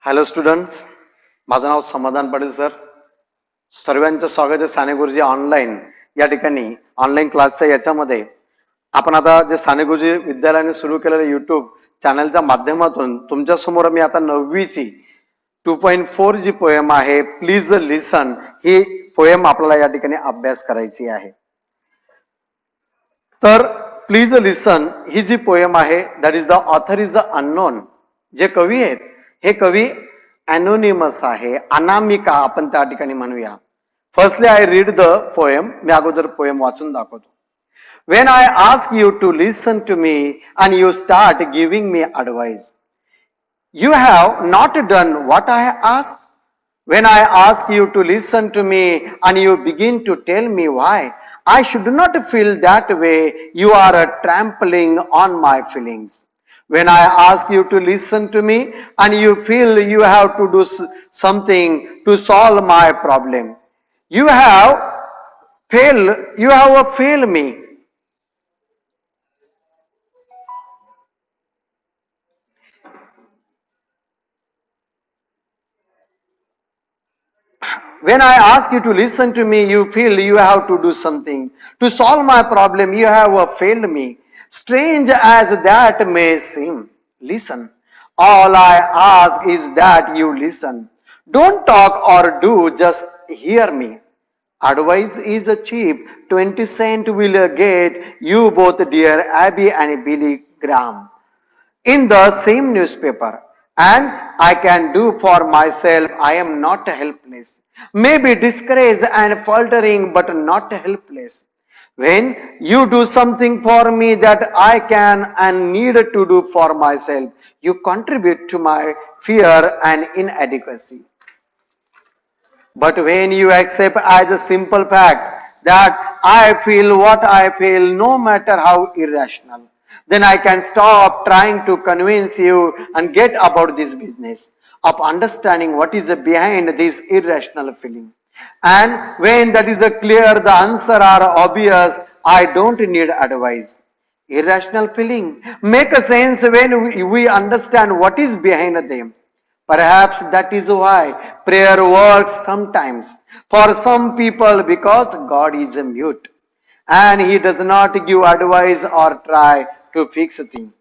Hello students, माझं नाव समाधान Patil sir. सर्वांचं स्वागत आहे साने गुरुजी ऑनलाईन या ठिकाणी ऑनलाईन क्लासच्या याच्यामध्ये. आपण आता जे साने गुरुजी विद्यालयाने सुरू केलेलं युट्यूब चॅनलच्या माध्यमातून तुमच्या समोर मी आता 9वीची 2.4 जी पोएम आहे प्लीज लिसन ही पोएम आपल्याला या ठिकाणी अभ्यास करायची आहे. तर प्लीज लिसन ही जी पोएम आहे that is the author is the unknown. जे कवी आहेत हे कवी अनोनिमस आहे, अनामिका आपण त्या ठिकाणी म्हणूया. Firstly I read the poem. मी अगोदर पोएम वाचून दाखवतो. When I ask you to listen to me and you start giving me advice, you have not done what I ask. When I ask you to listen to me and you begin to tell me why I should not feel that way, you are trampling on my feelings. When I ask you to listen to me and you feel you have to do something to solve my problem, you have failed me. When I ask you to listen to me, you feel you have to do something. To solve my problem, you have failed me. Strange as that may seem, listen. All I ask is that you listen. Don't talk or do, just hear me. Advice is cheap. 20 cents will get you both dear Abby and Billy Graham in the same newspaper, and I can do for myself. I am not helpless, maybe discouraged and faltering, but not helpless. When you do something for me that I can and need to do for myself, you contribute to my fear and inadequacy. But when you accept as a simple fact that I feel what I feel, no matter how irrational, then I can stop trying to convince you and get about this business of understanding what is behind this irrational feeling. And when that is clear, the answer are obvious. I don't need advice. Irrational feeling make a sense when we understand what is behind them. Perhaps that is why prayer works sometimes for some people, because God is a mute and He does not give advice or try to fix things.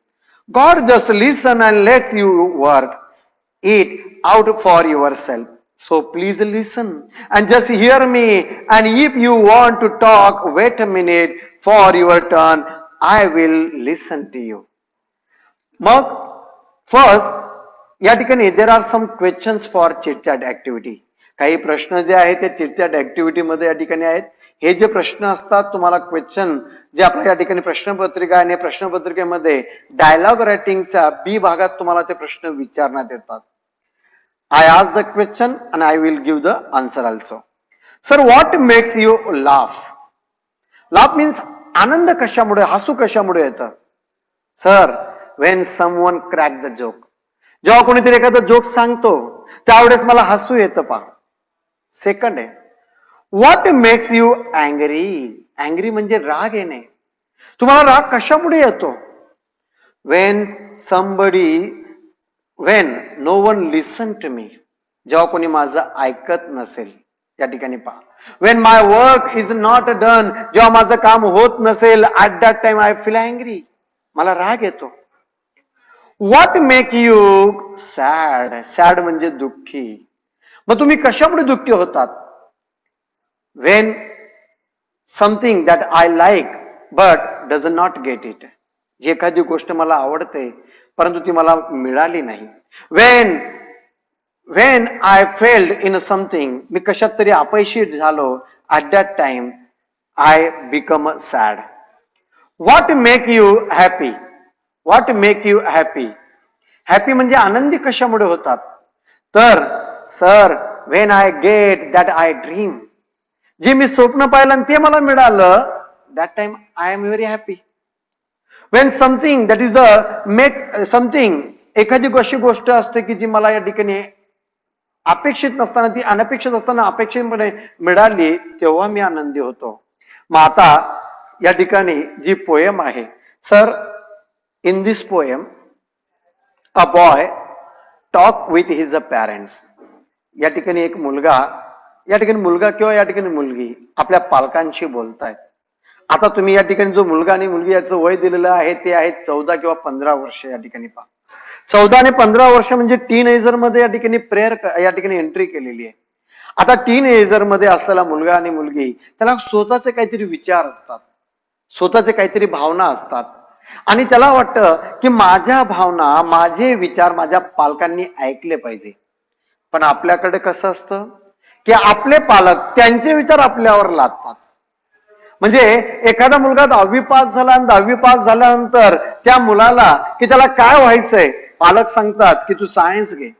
God just listen and lets you work it out for yourself. So please listen and just hear me. And if you want to talk, wait a minute for your turn. I will listen to you. मग first या ठिकाणी there are some questions for chitchat activity. काही प्रश्न जे आहेत ते chitchat activity मध्ये या ठिकाणी आहेत. हे जे प्रश्न असतात तुम्हाला क्वेश्चन जे आपल्या या ठिकाणी प्रश्नपत्रिका आणि प्रश्नपत्रिकेमध्ये डायलॉग रायटिंगच्या बी भागात तुम्हाला ते प्रश्न विचारण्यात येतात. I ask the question and I will give the answer also. Sir what makes you laugh? Laugh means आनंद कशामुळे, हसू कशामुळे येतं? Sir when someone crack the joke. जेव्हा कोणीतरी एखादा जोक सांगतो त्यावेळेस मला हसू येतं पहा. सेकंड आहे what makes you angry? Angry म्हणजे राग येणे. तुम्हाला राग कशामुळे येतो? when somebody when no one listen to me. जेव्हा कोणी माझं ऐकत नसेल या ठिकाणी पहा. when my work is not done. जेव्हा माझं काम होत नसेल at that time I feel angry. मला राग येतो. What make you sad? Sad म्हणजे दुःखी. मग तुम्ही कशामुळे दुःखी होतात? When something that I like but does not get it. जी एखादी गोष्ट मला आवडते परंतु ती मला मिळाली नाही. When when I failed in something. मी कशात तरी अपयशी झालो. At that time I become sad. What make you happy? What make you happy? Happy म्हणजे आनंदी कशामुळे होतात? तर sir when I get that I dream. जे मी स्वप्न पाहिलं ते मला मिळालं that time I am very happy. Wien something that is a make something. एखादी अशी गोष्ट असते की जी मला या ठिकाणी अपेक्षित नसताना ती अनपेक्षित असताना अपेक्षितपणे मिळाली तेव्हा मी आनंदी होतो. मग आता या ठिकाणी जी पोएम आहे sir, in this poem a boy talk with his parents. या ठिकाणी एक मुलगा, या ठिकाणी मुलगा किंवा या ठिकाणी मुलगी आपल्या पालकांशी बोलतायत. आता तुम्ही या ठिकाणी जो मुलगा आणि मुलगी याचं वय दिलेलं आहे ते आहे 14 किंवा 15 वर्ष. या ठिकाणी पहा, 14 आणि 15 वर्ष म्हणजे टीन एजर मध्ये या ठिकाणी प्रेयर या ठिकाणी एंट्री केलेली आहे. आता टीन एजर मध्ये असलेला मुलगा आणि मुलगी त्याला स्वतःचे काहीतरी विचार असतात, स्वतःचे काहीतरी भावना असतात आणि त्याला वाटतं की माझ्या भावना, माझे विचार माझ्या पालकांनी ऐकले पाहिजे. पण आपल्याकडे कसं असतं की आपले पालक त्यांचे विचार आपल्यावर लादतात. म्हणजे एखादा मुलगा 10वी पास झाला आणि 10वी पास झाल्यानंतर त्या मुलाला की त्याला काय व्हायचंय, पालक सांगतात की तू सायन्स घे,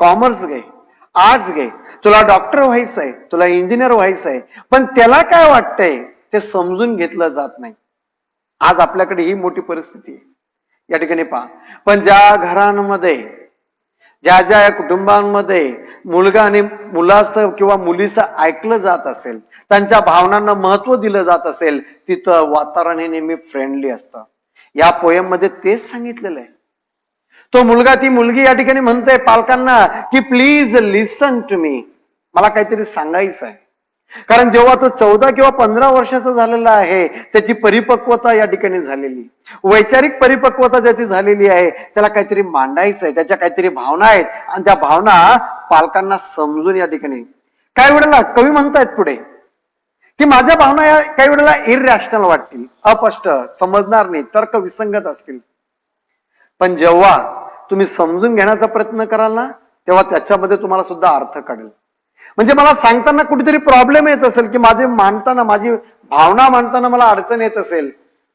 कॉमर्स घे, आर्ट्स घे, तुला डॉक्टर व्हायचंय, तुला इंजिनियर व्हायचंय. पण त्याला काय वाटतंय ते समजून घेतलं जात नाही. आज आपल्याकडे ही मोठी परिस्थिती आहे. या ठिकाणी पहा, पण ज्या घरांमध्ये, ज्या ज्या कुटुंबांमध्ये मुलगा आणि मुलाचं किंवा मुलीचं ऐकलं जात असेल, त्यांच्या भावनांना महत्व दिलं जात असेल, तिथं वातावरण हे नेहमी फ्रेंडली असतं. या पोयम मध्ये तेच सांगितलेलं आहे. तो मुलगा, ती मुलगी या ठिकाणी म्हणते पालकांना की प्लीज लिसन टू मी, मला काहीतरी सांगायचं आहे. कारण जेव्हा तो 14 किंवा 15 वर्षाचा झालेला आहे, त्याची परिपक्वता या ठिकाणी झालेली, वैचारिक परिपक्वता ज्याची झालेली आहे, त्याला काहीतरी मांडायचं आहे, त्याच्या काहीतरी भावना आहेत आणि त्या भावना पालकांना समजून या ठिकाणी. काही वेळेला कवी म्हणतायत पुढे की माझ्या भावना या काही वेळेला इररॅशनल वाटतील, अस्पष्ट, समजणार नाही, तर्क विसंगत असतील. पण जेव्हा तुम्ही समजून घेण्याचा प्रयत्न कराल ना, तेव्हा त्याच्यामध्ये तुम्हाला सुद्धा अर्थ कळेल. म्हणजे मला सांगताना कुठेतरी प्रॉब्लेम येत असेल की माझे मांडताना, माझी भावना मांडताना मला अडचण येत असेल,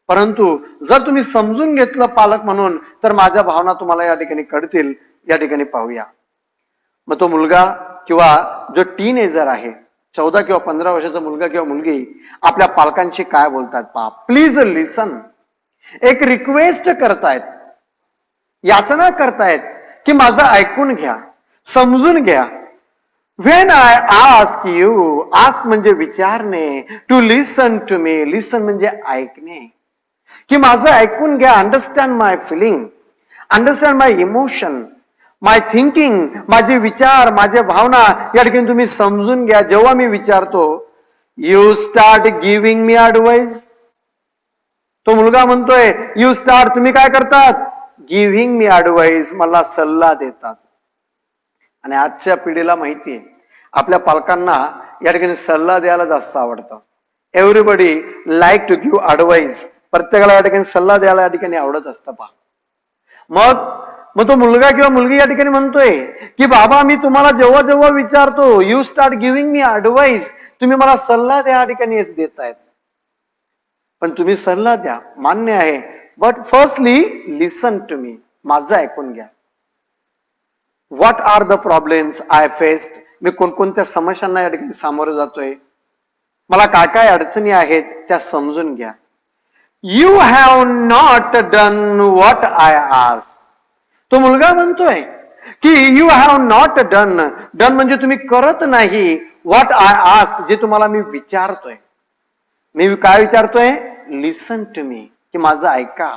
परंतु जर तुम्ही समजून घेतलं पालक म्हणून, तर माझ्या भावना तुम्हाला या ठिकाणी कळतील. या ठिकाणी पाहूया. मग तो मुलगा किंवा जो टीनएजर आहे, 14 किंवा 15 वर्षाचा मुलगा किंवा मुलगी आपल्या पालकांशी काय बोलतात पहा. प्लीज लिसन, एक रिक्वेस्ट करतायत, याचना करतायत की माझं ऐकून घ्या, समजून घ्या. When I ask you, ask म्हणजे विचारणे, to listen to me, listen म्हणजे ऐकणे, की माझं ऐकून घ्या. Understand my feeling, understand my emotion, my thinking, माझे विचार, माझे भावना या ठिकाणी तुम्ही समजून घ्या. जेव्हा मी विचारतो, you start giving me advice. तो मुलगा म्हणतोय यू स्टार्ट, तुम्ही काय करतात, गिव्हिंग मी ऍडवाइस, मला सल्ला देतात. आणि आजच्या पिढीला माहितीये आपल्या पालकांना या ठिकाणी सल्ला द्यायला जास्त आवडतं. Everybody like to give advice, प्रत्येकाला या ठिकाणी सल्ला द्यायला या ठिकाणी आवडत असतं पहा. मग तो मुलगा किंवा मुलगी या ठिकाणी म्हणतोय की बाबा मी तुम्हाला जेव्हा जेव्हा विचारतो, you start giving me advice, तुम्ही मला सल्ला द्या या ठिकाणी देतायत. पण तुम्ही सल्ला द्या, मान्य आहे, but firstly listen to me, माझं ऐकून घ्या. What are the problems I faced, मी कोणकोणत्या समस्यांना या ठिकाणी सामोरं जातोय, मला काय काय अडचणी आहेत त्या समजून घ्या. You have not done what I ask. तो मुलगा म्हणतोय की you have not done, done म्हणजे तुम्ही करत नाही, व्हॉट आय आस्क, जे तुम्हाला मी विचारतोय. मी काय विचारतोय, लिसन टू मी, की माझं ऐका.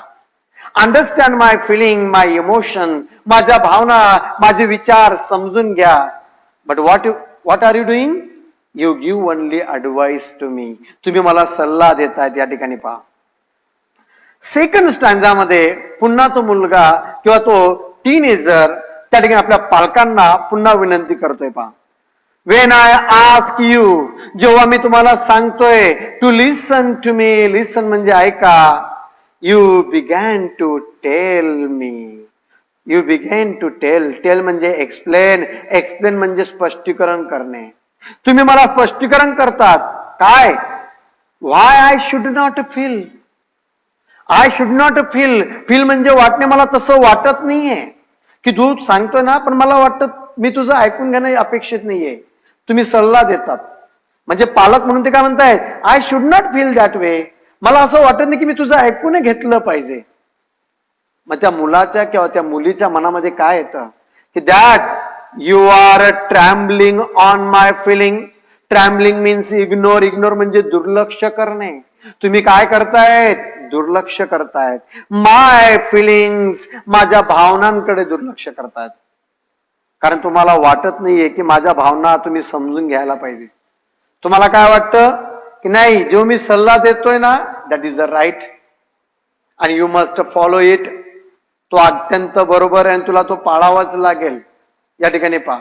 Understand my feeling, my emotion, माझ्या भावना, माझे विचार समजून घ्या. But what are you doing, you give only advice to me, तुम्ही मला सल्ला देतायत. या ठिकाणी पहा, सेकंड स्टँजामध्ये पुन्हा तो मुलगा किंवा तो टीनएजर त्या ठिकाणी आपल्या पालकांना पुन्हा विनंती करतोय पहा. वेन आय आस्क यू, जेव्हा मी तुम्हाला सांगतोय to listen to me, listen म्हणजे ऐका, you began to tell me, you began to tell, tell म्हणजे एक्सप्लेन, एक्सप्लेन म्हणजे स्पष्टीकरण करणे. तुम्ही मला स्पष्टीकरण करतात काय, why I should not feel, I should not feel, feel म्हणजे वाटणे, मला तसं वाटत नाहीये की तू सांगतोय ना, पण मला वाटत मी तुझं ऐकून घेणं अपेक्षित नाहीये. तुम्ही सल्ला देतात म्हणजे पालक म्हणून ते काय म्हणतायत, I should not feel that way, मला असं वाटत नाही की मी तुझं ऐकून घेतलं पाहिजे. मग त्या मुलाच्या किंवा त्या मुलीच्या मनामध्ये काय येतं की that you are trampling on my feeling. Trampling means ignore, ignore म्हणजे दुर्लक्ष करणे. तुम्ही काय करतायत, दुर्लक्ष करतायत. माय फिलिंग्स, माझ्या भावनांकडे दुर्लक्ष करतायत. कारण तुम्हाला वाटत नाहीये की माझ्या भावना तुम्ही समजून घ्यायला पाहिजे. तुम्हाला काय वाटतं की नाही, जो मी सल्ला देतोय ना, दॅट इज द राईट आणि यू मस्ट फॉलो इट. तो अत्यंत बरोबर आहे आणि तुला तो पाळावाच लागेल. या ठिकाणी पहा,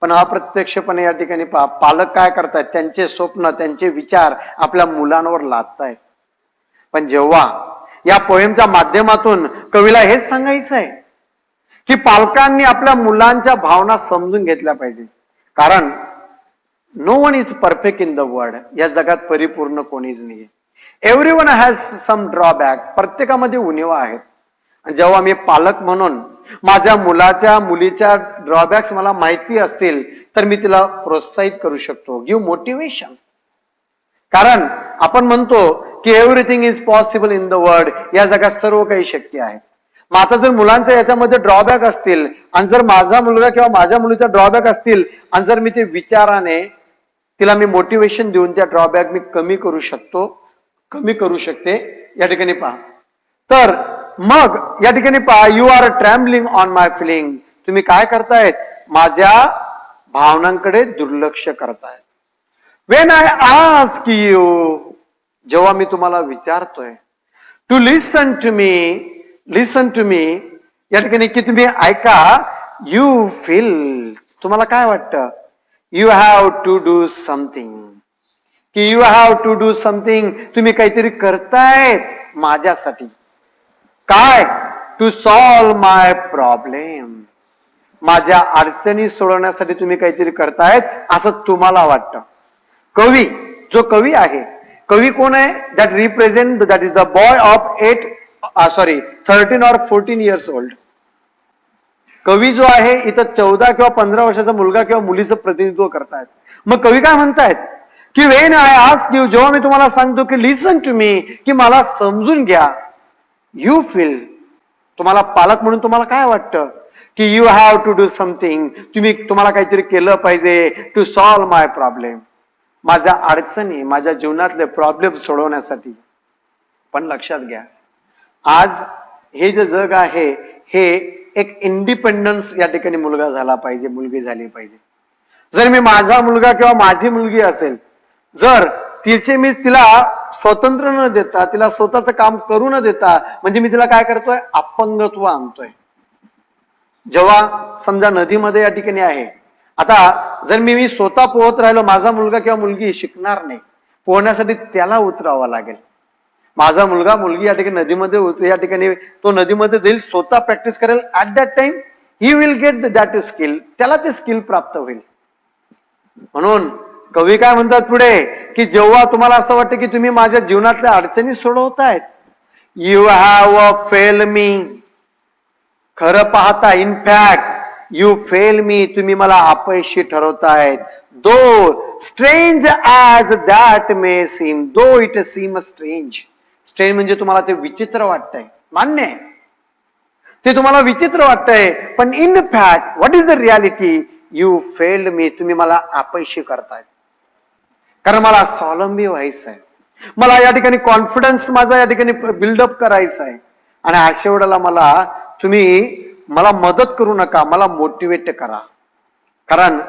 पण अप्रत्यक्षपणे या ठिकाणी पहा, पालक काय करतायत, त्यांचे स्वप्न, त्यांचे विचार आपल्या मुलांवर लादतायत. पण जेव्हा या पोएमच्या माध्यमातून कवीला हेच सांगायचं आहे की पालकांनी आपल्या मुलांच्या भावना समजून घेतल्या पाहिजे. कारण no one is perfect in the world. या जगात परिपूर्ण कोणीच नाहीये. Everyone has some drawback. प्रत्येकामध्ये उणीवा आहेत. आणि जेव्हा मी पालक म्हणून माझ्या मुलाच्या मुलीच्या ड्रॉबॅक्स मला माहिती असतील तर मी तिला प्रोत्साहित करू शकतो, गिव्ह मोटिवेशन. कारण आपण म्हणतो की everything is possible in the world. या जगात सर्व काही शक्य आहे. मग आता जर मुलांच्या याच्यामध्ये ड्रॉबॅक असतील आणि जर माझा मुलगा किंवा माझ्या मुलीचा ड्रॉबॅक असतील आणि जर मी ते विचाराने तिला मी मोटिवेशन देऊन त्या ड्रॉबॅक मी कमी करू शकतो, कमी करू शकते. या ठिकाणी पहा, तर मग या ठिकाणी पहा, you are trampling on my feeling. तुम्ही काय करतायत, माझ्या भावनांकडे दुर्लक्ष करतायत. वेन आय आस्क यू, जेव्हा मी तुम्हाला विचारतोय, to listen to me, listen to me, या ठिकाणी की तुम्ही ऐका, यू फील, तुम्हाला काय वाटतं, you have to do something, की you have to do something, तुम्ही काहीतरी करतायत माझ्यासाठी. काय, टू सॉल्व माय प्रॉब्लेम, माझ्या अडचणी सोडवण्यासाठी तुम्ही काहीतरी करतायत असं तुम्हाला वाटतं. कवी, जो कवी आहे, कवी कोण आहे, that represent, that is the boy of 13 or 14 years old. कवी जो आहे इथं 14 किंवा 15 वर्षाचा मुलगा किंवा मुलीचं प्रतिनिधित्व करतायत. मग कवी काय म्हणतायत की वेन आय आस्क यू, जेव्हा मी तुम्हाला सांगतो की लिसन टू मी, की मला समजून घ्या, यू फील, तुम्हाला पालक म्हणून तुम्हाला काय वाटतं की you have to do something, तुम्हाला काहीतरी केलं पाहिजे, टू सॉल्व माय प्रॉब्लेम, माझ्या अडचणी, माझ्या जीवनातले प्रॉब्लेम सोडवण्यासाठी. पण लक्षात घ्या, आज हे जे जग आहे हे एक इंडिपेंडन्स या ठिकाणी मुलगा झाला पाहिजे, मुलगी झाली पाहिजे. जर मी माझा मुलगा किंवा माझी मुलगी असेल, जर मी तिला स्वतंत्र न देता, तिला स्वतःचं काम करू न देता, म्हणजे मी तिला काय करतोय, अपंगत्व आणतोय. जेव्हा समजा नदीमध्ये या ठिकाणी आहे, आता जर मी स्वतः पोहत राहिलो, माझा मुलगा किंवा मुलगी शिकणार नाही. पोहण्यासाठी त्याला उतरावं लागेल. माझा मुलगा मुलगी या ठिकाणी नदीमध्ये या ठिकाणी तो नदीमध्ये जाईल, स्वतः प्रॅक्टिस करेल. At that time he will get that skill, त्याला ते स्किल प्राप्त होईल. म्हणून कवी काय म्हणतात पुढे, की जेव्हा तुम्हाला असं वाटतं की तुम्ही माझ्या जीवनातल्या अडचणी सोडवतायत, यू हॅव फेल मी, खरं पाहता इनफॅक्ट यू फेल मी, तुम्ही मला अपयशी ठरवतायत. Though strange as that may seem, though it seem strange. Strange म्हणजे तुम्हाला ते विचित्र वाटतंय, मान्य आहे, ते तुम्हाला विचित्र वाटतंय, पण in fact what is the reality, you failed me, तुम्ही मला अपयशी करतायत. कारण मला स्वावलंबी व्हायचं आहे, मला या ठिकाणी कॉन्फिडन्स माझा या ठिकाणी बिल्डअप करायचा आहे. आणि अशा वेळेला मला मदत करू नका, मला मोटिवेट करा. कारण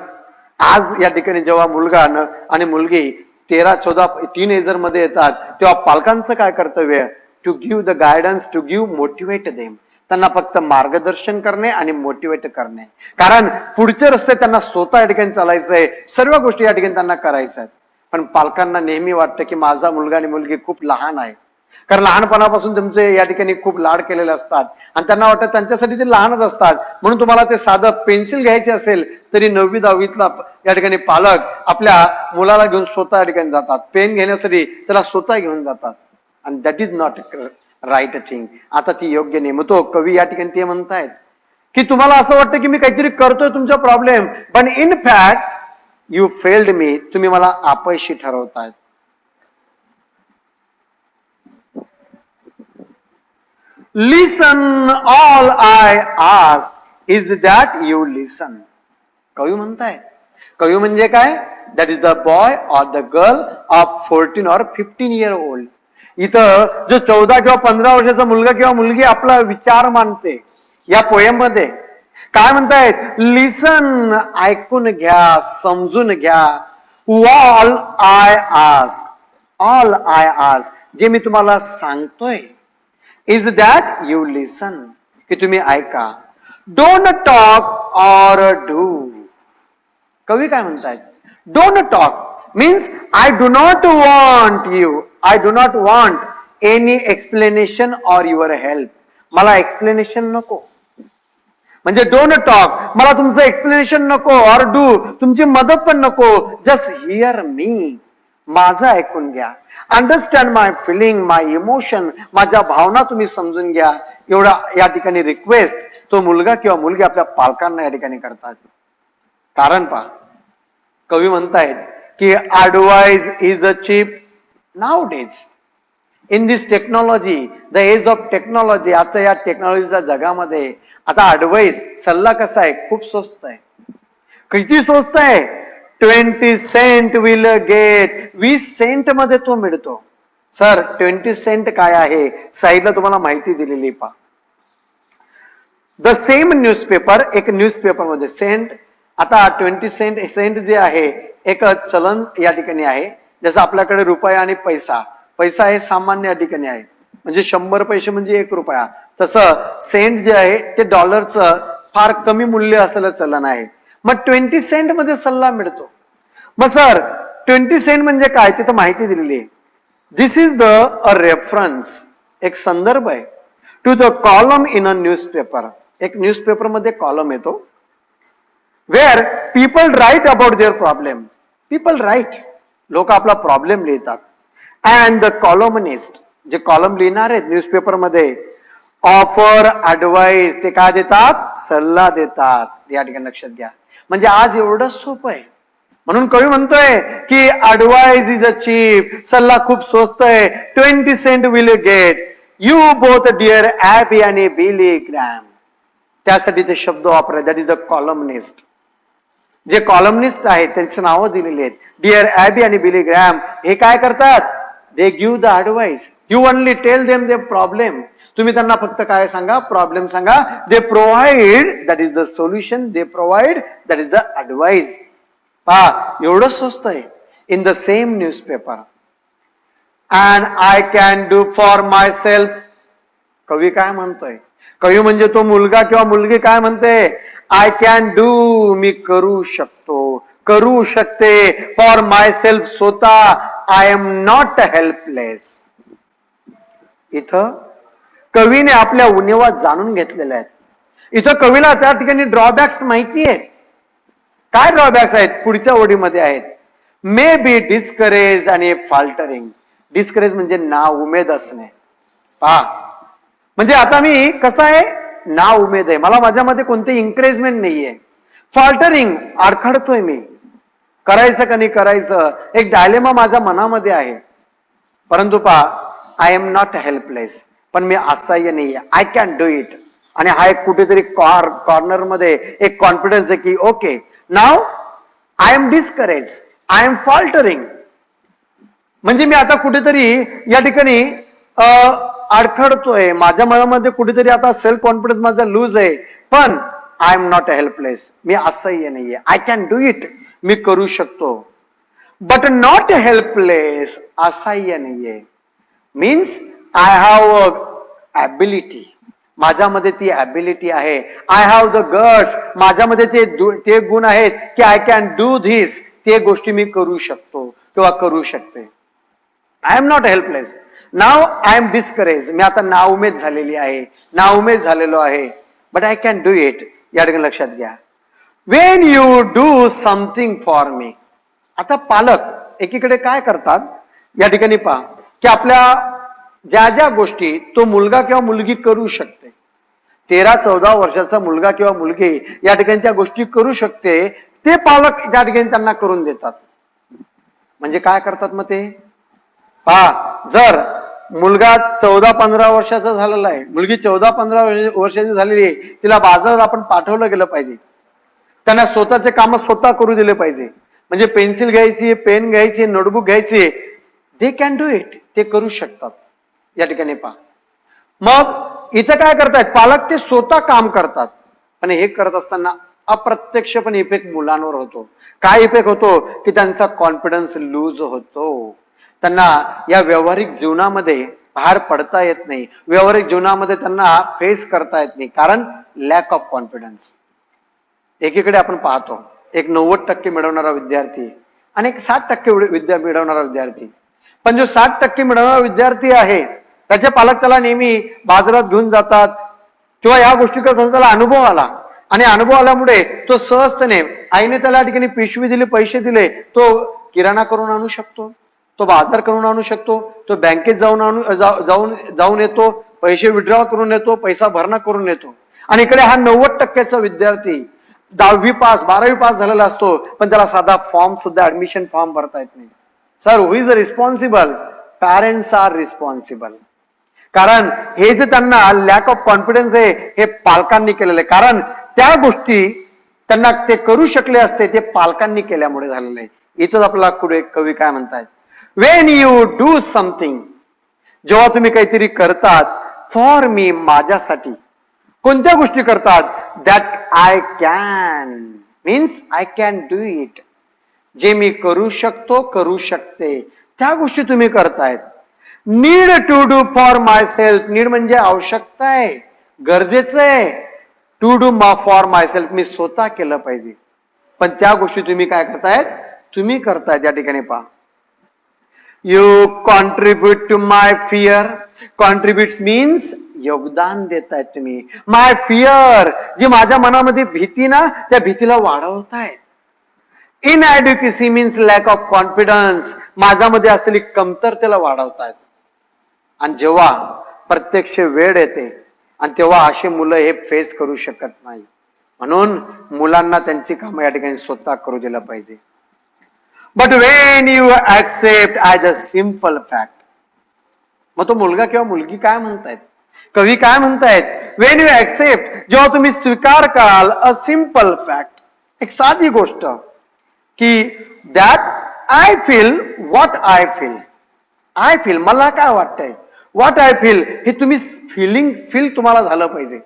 आज या ठिकाणी जेव्हा मुलगा आणि मुलगी 13-14 टीनएजर मध्ये येतात, तेव्हा पालकांचं काय कर्तव्य, to give the guidance, to give motivate them. त्यांना फक्त मार्गदर्शन करणे आणि मोटिवेट करणे. कारण पुढचे रस्ते त्यांना स्वतः या ठिकाणी चालायचंय, सर्व गोष्टी या ठिकाणी त्यांना करायच्या आहेत. पण पालकांना नेहमी वाटतं की माझा मुलगा आणि मुलगी खूप लहान आहे. कारण लहानपणापासून तुमचे या ठिकाणी खूप लाड केलेले असतात आणि त्यांना वाटतं त्यांच्यासाठी ते लहानच असतात. म्हणून तुम्हाला ते साधं पेन्सिल घ्यायचे असेल तरी 9वी-10वीतला या ठिकाणी पालक आपल्या मुलाला घेऊन स्वतः या ठिकाणी जातात. पेन घेण्यासाठी त्याला स्वतः घेऊन जातात. आणि that is not right thing. आता ती योग्य नाही. मग तो कवी या ठिकाणी ते म्हणतायत की तुम्हाला असं वाटतं की मी काहीतरी करतोय तुमचा प्रॉब्लेम, पण in fact you failed me, तुम्ही मला अपयशी ठरवतायत. Listen, all I ask is that you listen. कवी म्हणताय, कवी म्हणजे काय, that is the boy or the girl of 14 or 15 year old. इथं जो 14 किंवा 15 वर्षाचा मुलगा किंवा मुलगी आपला विचार मांडते या पोएम मध्ये, काय म्हणतायत? लिसन, ऐकून घ्या, समजून घ्या. ऑल आय आस्क, जे मी तुम्हाला सांगतोय, इज दॅट यू लिसन, की तुम्ही ऐका. Don't talk or do. कवी काय म्हणतायत? Don't talk means I do not want you, I do not want any explanation or your help. मला एक्सप्लेनेशन नको. म्हणजे डोंट टॉक, मला तुमचं एक्सप्लेनेशन नको, ऑर डू, तुमची मदत पण नको. जस्ट हिअर मी, माझं ऐकून घ्या. Understand my feeling, my emotion, माझ्या भावना तुम्ही समजून घ्या. एवढा या ठिकाणी रिक्वेस्ट तो मुलगा किंवा मुलगी आपल्या पालकांना या ठिकाणी करतात. कारण पहा, कवी म्हणतायत की advice is a cheap nowadays in this technology, the age of technology. आजच्या या टेक्नॉलॉजीच्या जगामध्ये आता ऍडवाइस, सल्ला कसा आहे? खूप स्वस्त आहे. किती स्वस्त आहे? 20 सेंट विल गेट, 20 सेंट मध्ये तो मिळतो. सर 20 सेंट काय आहे? साईडला तुम्हाला माहिती दिलेली पहा. द सेम न्यूजपेपर, एक न्यूजपेपर मध्ये सेंट, आता 20 सेंट, सेंट जे आहे एक चलन या ठिकाणी आहे. जसं आपल्याकडे रुपया आणि पैसा, पैसा हे सामान्य या ठिकाणी आहे, म्हणजे 100 पैसे म्हणजे 1 रुपया. तसं सेंट जे आहे ते डॉलरचं फार कमी मूल्य असलेलं चलन आहे. मग 20 सेंट मध्ये सल्ला मिळतो. मग सर 20 सेंट म्हणजे काय? तिथं माहिती दिलेली आहे. This is the a reference, एक संदर्भ आहे, to the column in a newspaper. एक न्यूजपेपर मध्ये कॉलम येतो, where people write about their problem. People write, लोक आपला प्रॉब्लेम लिहितात. अँड द कॉलमनिस्ट, जे कॉलम लिहिणार आहेत न्यूजपेपर मध्ये, ऑफर ऍडवाइस, ते काय देतात? सल्ला देतात. या ठिकाणी लक्षात घ्या. म्हणजे आज एवढं सोपं आहे. म्हणून कवी म्हणतोय की ऍडवाइस इज अ चीप, सल्ला खूप स्वस्त आहे. 20 cent will get you both dear Abby आणि बिली ग्रॅम. त्यासाठी ते शब्द वापरा, दॅट इज अ कॉलमनिस्ट. जे कॉलमनिस्ट आहेत त्यांची नावं दिलेली आहेत, डिअर ॲबी आणि बिली ग्रॅम. हे काय करतात? They give the advice. You only tell them the problem. तुम्ही त्यांना फक्त काय सांगा? प्रॉब्लेम सांगा. They provide, that is the solution. They provide, that is the advice. पहा एवढं स्वस्त आहे. In the same newspaper. And I can do for myself. कवी काय म्हणतोय? कवी म्हणजे तो मुलगा किंवा मुलगी काय म्हणते? आय कॅन डू, मी करू शकतो, करू शकते. फॉर माय सेल्फ, स्वतः. I am not helpless. इथं कवीने आपल्या उणिवा जाणून घेतलेल्या आहेत. इथं कवीला त्या ठिकाणी ड्रॉबॅक्स माहिती आहेत. काय ड्रॉबॅक्स आहेत? पुढच्या ओळीमध्ये आहेत. मे बी डिस्करेज आणि फाल्टरिंग. डिस्करेज म्हणजे ना उमेद असणे. पहा, म्हणजे आता मी कसं आहे? ना उमेद आहे, मला माझ्यामध्ये कोणते एन्करेजमेंट नाहीये. फॉल्टरिंग, अडखडतोय मी, करायचं का नाही करायचं, एक डायलेमा माझ्या मनामध्ये आहे. परंतु पहा, आय एम नॉट हेल्पलेस, पण मी असहाय्य नाहीये. I can do it. आणि हा एक कुठेतरी कॉर्नर मध्ये एक कॉन्फिडन्स आहे की okay, now I am discourage, I am faltering. म्हणजे मी आता कुठेतरी या ठिकाणी अडखडतोय, माझ्या मनामध्ये कुठेतरी आता सेल्फ कॉन्फिडन्स माझा लूज आहे. पण आय एम नॉट हेल्पलेस, मी असहाय्य नाहीये. आय कॅन डू इट, मी करू शकतो. बट नॉट हेल्पलेस, असहाय्य नाहीये. मीन्स आय हॅव ॲबिलिटी, माझ्यामध्ये ती ॲबिलिटी आहे. आय हॅव द गट्स, माझ्यामध्ये ते गुण आहेत की आय कॅन डू धिस, ते गोष्टी मी करू शकतो किंवा करू शकते. I am not helpless. Now I am discourage, मी आता नाउमेद झालेली आहे, नाउमेद झालेलो आहे. But I can do it. या ठिकाणी लक्षात घ्या. When you do something for me. आता पालक एकीकडे काय करतात या ठिकाणी पहा, की आपल्या ज्या ज्या गोष्टी तो मुलगा किंवा मुलगी करू शकते, 13-14 वर्षाचा मुलगा किंवा मुलगी या ठिकाणी त्या गोष्टी करू शकते, ते पालक त्या ठिकाणी त्यांना करून देतात. म्हणजे काय करतात मग ते पहा, जर मुलगा 14-15 वर्षाचा झालेला आहे, मुलगी 14-15 वर्षाची झालेली आहे, तिला बाजारात आपण पाठवलं गेलं पाहिजे. त्यांना स्वतःचे काम स्वतः करू दिले पाहिजे. म्हणजे पेन्सिल घ्यायची, पेन घ्यायची, नोटबुक घ्यायची, दे कॅन डू इट, ते करू शकतात. या ठिकाणी पहा, मग इथं काय करतायत पालक? ते स्वतः काम करतात. पण हे करत असताना अप्रत्यक्षपणे इफेक्ट मुलांवर होतो. काय इफेक्ट होतो की त्यांचा कॉन्फिडन्स लूज होतो. त्यांना या व्यावहारिक जीवनामध्ये बाहेर पडता येत नाही. व्यावहारिक जीवनामध्ये त्यांना फेस करता येत नाही, कारण लॅक ऑफ कॉन्फिडन्स. एकीकडे आपण पाहतो एक 90% मिळवणारा विद्यार्थी आणि एक 60% विद्या मिळवणारा विद्यार्थी. पण जो 60% मिळवणारा विद्यार्थी आहे त्याचे पालक त्याला नेहमी बाजारात घेऊन जातात किंवा या गोष्टी करतात. त्याला अनुभव आला आणि अनुभव आल्यामुळे तो सहजतेने, आईने त्याला ठिकाणी पिशवी दिली, पैसे दिले, तो किराणा करून आणू शकतो, तो बाजार करून आणू शकतो, तो बँकेत जाऊन येतो, पैसे विड्रॉ करून येतो, पैसा भरणा करून येतो. आणि इकडे हा 90%चा विद्यार्थी 10वी पास 12वी पास झालेला असतो, पण त्याला साधा फॉर्म सुद्धा ऍडमिशन फॉर्म भरता येत नाही. Sir, who is responsible? Parents are responsible. कारण हे जे त्यांना लॅक ऑफ कॉन्फिडन्स आहे हे पालकांनी केलेलं आहे. कारण त्या गोष्टी त्यांना ते करू शकले असते ते पालकांनी केल्यामुळे झालेलं आहे. इथंच आपल्याला पुढे कवी काय म्हणतायत, वेन यू डू समथिंग, जेव्हा तुम्ही काहीतरी करतात, फॉर मी, माझ्यासाठी. कोणत्या गोष्टी करतात? That I can, means I can do it. जे मी करू शकतो, करू शकते, त्या गोष्टी तुम्ही करतायत. Need to do for myself, need म्हणजे आवश्यकता आहे, गरजेचं आहे. To do for myself, मी स्वतः केलं पाहिजे. पण त्या गोष्टी तुम्ही काय करतायत? तुम्ही करतायत. या ठिकाणी पहा, you contribute to my fear. Contribute means योगदान देतायत तुम्ही. माय फिअर, जी माझ्या मनामध्ये भीती ना, त्या भीतीला वाढवतायत. इनएड्युकेसी मीन्स लॅक ऑफ कॉन्फिडन्स, माझ्यामध्ये असलेली कमतरतेला वाढवतायत. आणि जेव्हा प्रत्यक्ष वेळ येते आणि तेव्हा अशी मुलं हे फेस करू शकत नाही. म्हणून मुलांना त्यांची कामं या ठिकाणी स्वतः करू दिलं पाहिजे. But Wien you accept as a simple fact, मग तो मुलगा किंवा मुलगी काय म्हणतायत, कवी काय म्हणतायत, वेन यू ऍक्सेप्ट, जेव्हा तुम्ही स्वीकार कराल अ सिम्पल फॅक्ट, एक साधी गोष्ट, की that I feel what I feel. I feel, मला काय वाटतंय, व्हॉट आय फील, हे तुम्ही फील तुम्हाला झालं पाहिजे.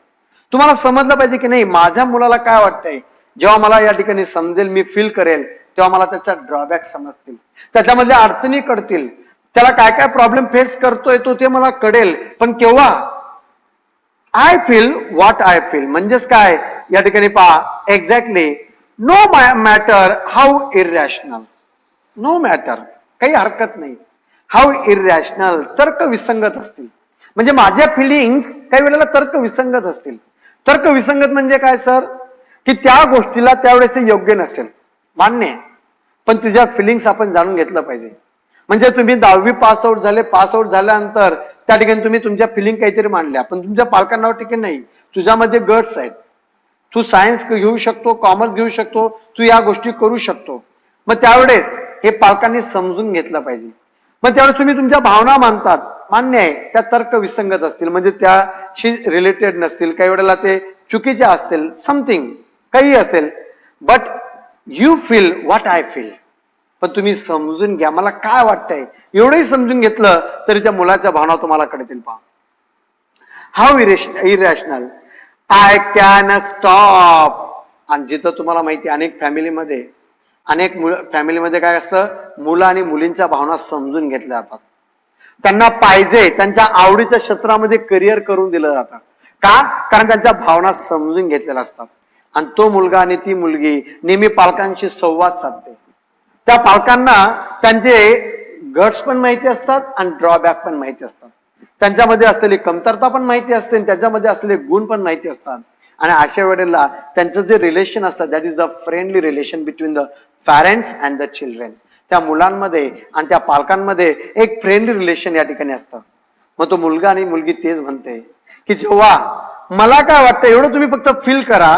तुम्हाला समजलं पाहिजे की नाही माझ्या मुलाला काय वाटतंय. जेव्हा मला या ठिकाणी समजेल, मी फील करेल, तेव्हा मला त्याचा ड्रॉबॅक समजतील, त्याच्यामधल्या अडचणी कळतील, त्याला काय काय प्रॉब्लेम फेस करतोय तो ते मला कळेल. पण केव्हा? I feel what I feel म्हणजेच काय, या ठिकाणी पहा, exactly, no matter how irrational, no matter, काही हरकत नाही, हाऊ इरॅशनल, तर्क विसंगत असतील. म्हणजे माझ्या फिलिंग्स काही वेळेला तर्क विसंगत असतील. तर्क विसंगत म्हणजे काय सर, की त्या गोष्टीला त्यावेळेस योग्य नसेल, मान्य आहे, पण तुझ्या फिलिंग्स आपण जाणून घेतलं पाहिजे. म्हणजे तुम्ही 10वी पासआउट झाले, पासआउट झाल्यानंतर त्या ठिकाणी तुम्ही तुमच्या फिलिंग काहीतरी मांडल्या, पण तुमच्या पालकांना ठिकाणी नाही, तुझ्यामध्ये गट्स आहेत, तू सायन्स घेऊ शकतो, कॉमर्स घेऊ शकतो, तू या गोष्टी करू शकतो. मग त्यावेळेस हे पालकांनी समजून घेतलं पाहिजे. मग त्यावेळेस तुम्ही तुमच्या भावना मानतात, मान्य आहे, त्या तर्क विसंगत असतील, म्हणजे त्याशी रिलेटेड नसतील, काही वेळेला ते चुकीच्या असतील, समथिंग काही असेल, but you feel what I feel. पण तुम्ही समजून घ्या मला काय वाटतंय, एवढंही समजून घेतलं तरी त्या मुलाच्या भावना तुम्हाला कळतील. पहा, how irrational, I can stop. आणि जिथं तुम्हाला माहिती, अनेक फॅमिलीमध्ये काय असतं, मुलं आणि मुलींच्या भावना समजून घेतल्या जातात. त्यांना पाहिजे त्यांच्या आवडीच्या क्षेत्रामध्ये करिअर करून दिलं जातं. का? कारण त्यांच्या भावना समजून घेतलेल्या असतात. आणि तो मुलगा आणि ती मुलगी नेहमी पालकांशी संवाद साधते. त्या पालकांना त्यांचे गट्स पण माहिती असतात आणि ड्रॉबॅक पण माहिती असतात. त्यांच्यामध्ये असलेली कमतरता पण माहिती असते आणि त्याच्यामध्ये असलेले गुण पण माहिती असतात. आणि अशा वेळेला त्यांचं जे रिलेशन असतं, that is a friendly relation between the parents and the children. त्या मुलांमध्ये आणि त्या पालकांमध्ये एक फ्रेंडली रिलेशन या ठिकाणी असतं. मग तो मुलगा आणि मुलगी तेच म्हणते की जेव्हा मला काय वाटतं एवढं तुम्ही फक्त फील करा,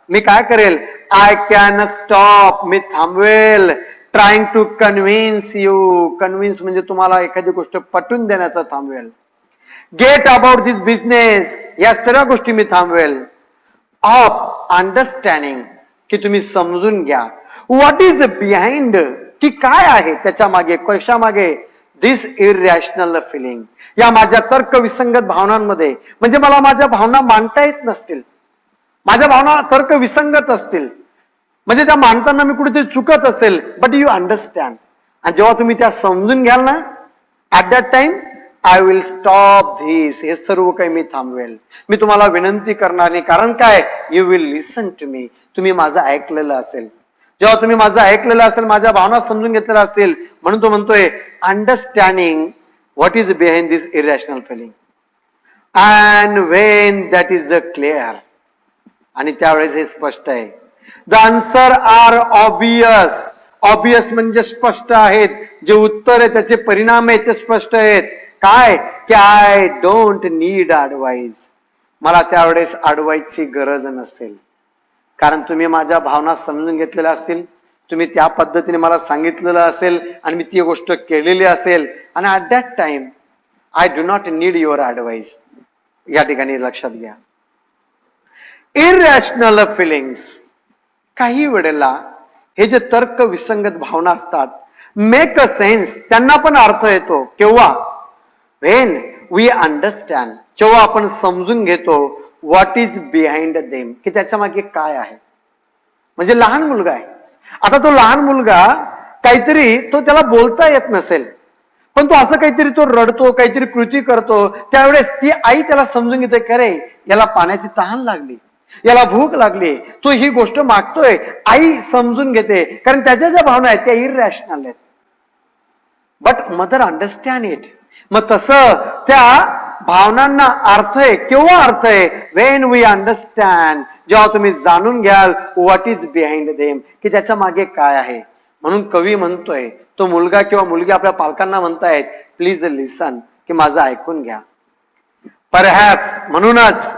मी काय करेल, आय कॅन स्टॉप, मी थांबवेल, trying to convince you. Convince म्हणजे तुम्हाला एखादी गोष्ट पटवून देण्याचं थांबवेल. गेट अबाउट दिस बिझनेस, या सर्व गोष्टी मी थांबवेल. ऑफ अंडरस्टँडिंग, की तुम्ही समजून घ्या. व्हॉट इज बिहाइंड, की काय आहे त्याच्या मागे, कशा मागे, दिस इरॅशनल फिलिंग, या माझ्या तर्क विसंगत भावनांमध्ये. म्हणजे मला माझ्या भावना मांडता येत नसतील, माझ्या भावना तर्क विसंगत असतील, म्हणजे त्या मानताना मी कुठेतरी चुकत असेल, बट यू अंडरस्टँड. आणि जेव्हा तुम्ही त्या समजून घ्याल ना, at that time I will stop this. हे सर्व काही मी थांबवेल. मी तुम्हाला विनंती करणार नाही. कारण काय? You will listen to me. तुम्ही माझं ऐकलेलं असेल. जेव्हा तुम्ही माझं ऐकलेलं असेल, माझ्या भावना समजून घेतलेल्या असतील, म्हणून तो म्हणतोय understanding what is behind this irrational feeling and when that is clear. आणि त्यावेळेस हे स्पष्ट आहे. The answer are obvious. Obvious म्हणजे स्पष्ट आहेत. जे उत्तर आहे त्याचे परिणाम आहेत ते स्पष्ट आहेत. काय? की आय डोंट नीड ऍडवाइस. मला त्यावेळेस ऍडवाइसची गरज नसेल. कारण तुम्ही माझ्या भावना समजून घेतलेल्या असतील, तुम्ही त्या पद्धतीने मला सांगितलेलं असेल आणि मी ती गोष्ट केलेली असेल. आणि at that time I do not need your advice. या ठिकाणी लक्षात घ्या. इरॅशनल फिलिंग्स, काही वेळेला हे जे तर्क विसंगत भावना असतात, मेक अ सेन्स, त्यांना पण अर्थ येतो. केव्हा? व्हेन वी अंडरस्टँड, जेव्हा आपण समजून घेतो व्हॉट इज बिहाइंड देम, की त्याच्या मागे काय आहे. म्हणजे लहान मुलगा आहे. आता तो लहान मुलगा काहीतरी, तो त्याला बोलता येत नसेल, पण तो असं काहीतरी तो रडतो, काहीतरी कृती करतो, त्यावेळेस ती आई त्याला समजून घेते, की अरे याला पाण्याची तहान लागली, याला भूक लागली, तो ही गोष्ट मागतोय. आई समजून घेते, कारण त्याच्या ज्या भावना आहेत त्या इरॅशनल आहेत. But mother understand it. मग तसं त्या भावनांना अर्थ आहे. केव्हा अर्थ आहे? वेन वी अंडरस्टँड, जेव्हा तुम्ही जाणून घ्याल व्हॉट इज बिहाइंड देम, की त्याच्या मागे काय आहे. म्हणून कवी म्हणतोय, तो मुलगा किंवा मुलगी आपल्या पालकांना म्हणतायत, प्लीज लिसन, की माझं ऐकून घ्या. परहॅप्स, म्हणूनच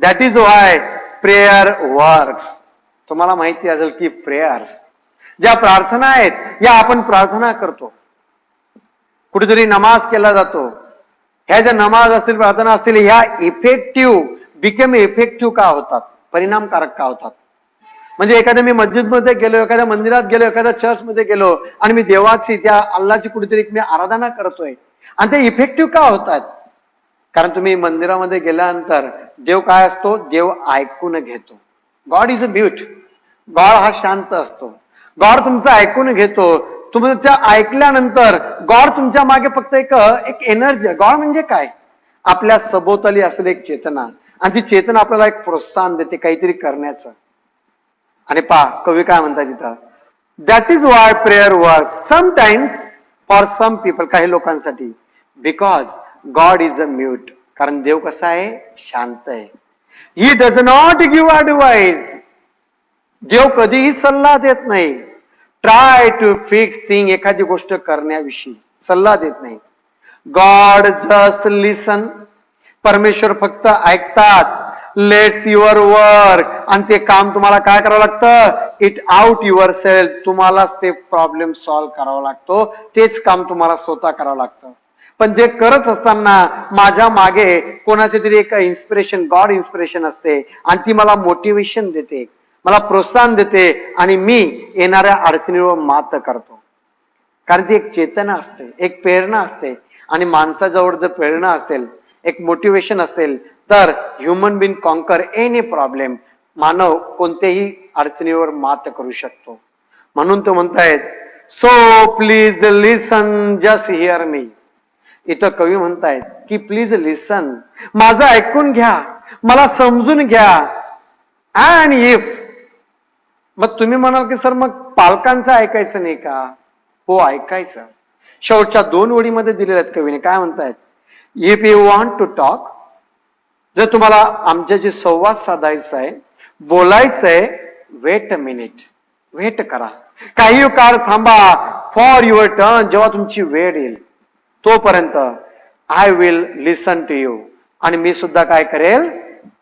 that is why prayer works. तुम्हाला माहिती असेल की प्रेयर्स, ज्या प्रार्थना आहेत या आपण प्रार्थना करतो, कुठेतरी नमाज केला जातो. ह्या ज्या नमाज असतील, प्रार्थना असतील, ह्या इफेक्टिव्ह बिकम इफेक्टिव्ह का होतात? परिणामकारक का होतात? म्हणजे एखाद्या मी मस्जिदमध्ये गेलो, एखाद्या मंदिरात गेलो, एखाद्या चर्चमध्ये गेलो आणि मी देवाची, त्या अल्लाची कुठेतरी मी आराधना करतोय आणि ते इफेक्टिव्ह का होतात? कारण तुम्ही मंदिरामध्ये गेल्यानंतर देव काय असतो? देव ऐकून घेतो. God is a mute. God हा शांत असतो. गॉड तुमचं ऐकून घेतो. तुमच्या ऐकल्यानंतर गॉड तुमच्या मागे फक्त एक एनर्जी. गॉड म्हणजे काय? आपल्या सभोवताली असलेली एक चेतना, आणि ती चेतना आपल्याला एक प्रोत्साहन देते काहीतरी करण्याचं. आणि पहा कवी काय म्हणतात तिथं, that is why prayer work sometimes for some people, काही लोकांसाठी, because God is a mute. कारण देव कसा आहे? शांत आहे. He does not give advice. देव कधीही सल्ला देत नाही. ट्राय टू फिक्स थिंग, एखादी गोष्ट करण्याविषयी सल्ला देत नाही. गॉड जस्ट लिसन. परमेश्वर फक्त ऐकतात. लेट्स युअर वर्क, आणि ते काम तुम्हाला काय करावं लागतं? It out your self. तुम्हालाच ते प्रॉब्लेम सॉल्व्ह करावा लागतो. तेच काम तुम्हाला स्वतः करावं लागतं. पण जे करत असताना माझ्या मागे कोणाचे तरी एक इन्स्पिरेशन, गॉड इन्स्पिरेशन असते, आणि ती मला मोटिवेशन देते, मला प्रोत्साहन देते, आणि मी येणाऱ्या अडचणीवर मात करतो. कारण ती एक चेतना असते, एक प्रेरणा असते. आणि माणसाजवळ जर प्रेरणा असेल, एक मोटिवेशन असेल, तर human being conquer any problem. मानव कोणत्याही अडचणीवर मात करू शकतो. म्हणून तो म्हणतायत, so please listen, just hear me. इथं कवी म्हणतायत की प्लीज लिसन, माझं ऐकून घ्या, मला समजून घ्या. अँड इफ, मग तुम्ही म्हणाल की सर मग पालकांचं ऐकायचं नाही का? हो, ऐकायचं. शेवटच्या 2 ओळीमध्ये दिलेल्या आहेत कवीने. काय म्हणतायत? If you want to talk, जर तुम्हाला आमच्याशी संवाद साधायचा आहे, बोलायचं आहे, वेट अ मिनिट, वेट करा, काही काळ थांबा. फॉर युअर टर्न, जेव्हा तुमची वेळ येईल तोपर्यंत I will listen to you. आणि मी सुद्धा काय करेल?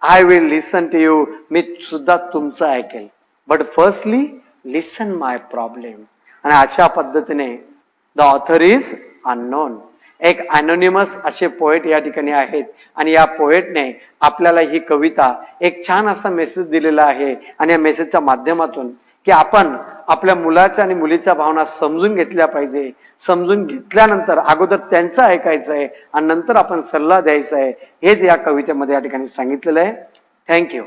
I will listen to you. मी सुद्धा तुमचं ऐकेल. But firstly listen my problem. आणि अशा पद्धतीने द ऑथर इज अननोन. एक अनोनिमस असे पोएट या ठिकाणी आहेत, आणि या पोएटने आपल्याला ही कविता एक छान असा मेसेज दिलेला आहे. आणि या मेसेजच्या माध्यमातून की आपण आपल्या मुलाच्या आणि मुलीच्या भावना समजून घेतल्या पाहिजे. समजून घेतल्यानंतर अगोदर त्यांचं ऐकायचं आहे आणि नंतर आपण सल्ला द्यायचा आहे. हेच या कवितेमध्ये या ठिकाणी सांगितलेलं आहे. थँक्यू.